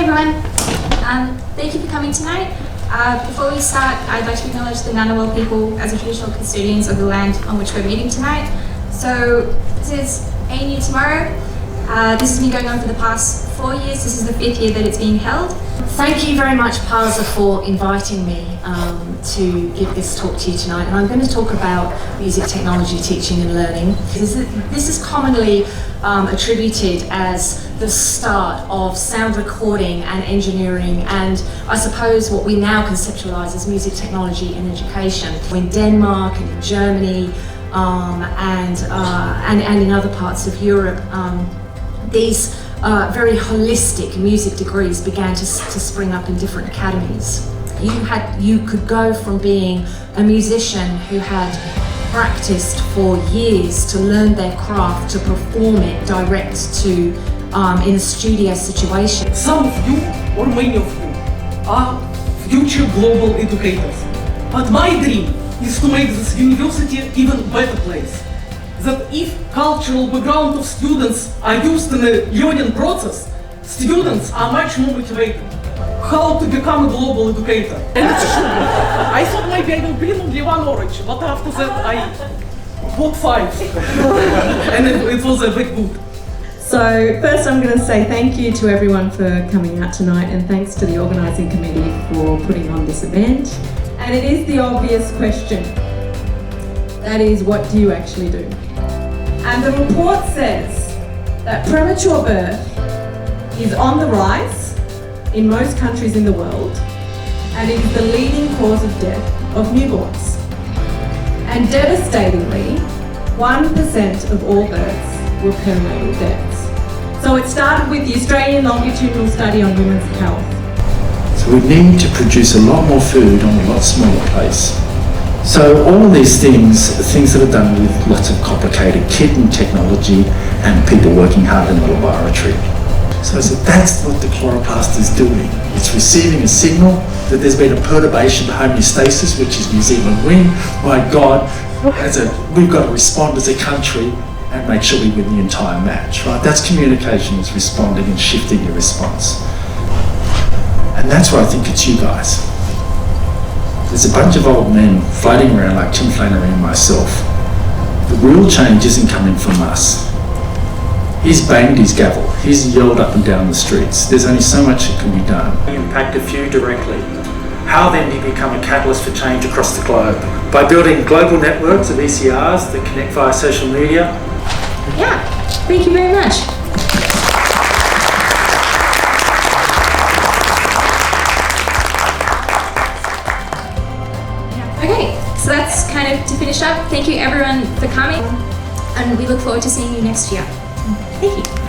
everyone. Thank you for coming tonight. Before we start, I'd like to acknowledge the Ngunnawal people as the traditional custodians of the land on which we're meeting tonight. So this is ANU Tomorrow. This has been going on for the past 4 years. This is the 5th year that it's being held. Thank you very much, Parsa, for inviting me to give this talk to you tonight. And I'm going to talk about music technology teaching and learning. This is commonly attributed as the start of sound recording and engineering, and I suppose what we now conceptualise as music technology in education. In Denmark and in Germany and in other parts of Europe, these very holistic music degrees began to spring up in different academies. You could go from being a musician who had practiced for years to learn their craft to perform it direct to in a studio situation. Some of you, or many of you, are future global educators. But my dream is to make this university even better place. That if cultural background of students are used in the learning process, students are much more motivated. How to become a global educator? And it's true. I thought maybe I will bring only one orange, but after that I bought 5. And it was a big good. So first I'm going to say thank you to everyone for coming out tonight, and thanks to the organising committee for putting on this event. And it is the obvious question. That is, what do you actually do? And the report says that premature birth is on the rise in most countries in the world, and it is the leading cause of death of newborns. And devastatingly, 1% of all births were perinatal deaths. So it started with the Australian longitudinal study on women's health. So we need to produce a lot more food on a lot smaller place. So all of these things that are done with lots of complicated kit and technology and people working hard in the laboratory. So that's what the chloroplast is doing. It's receiving a signal that there's been a perturbation to homeostasis, which is New Zealand wind. My God, we've got to respond as a country and make sure we win the entire match, right? That's communication, is responding and shifting your response. And that's where I think it's you guys. There's a bunch of old men floating around like Tim Flannery and myself. The real change isn't coming from us. He's banged his gavel, he's yelled up and down the streets. There's only so much that can be done. Impact a few directly. How then do you become a catalyst for change across the globe? By building global networks of ECRs that connect via social media. Yeah, thank you very much. Okay, so that's kind of to finish up. Thank you everyone for coming, and we look forward to seeing you next year. Thank you.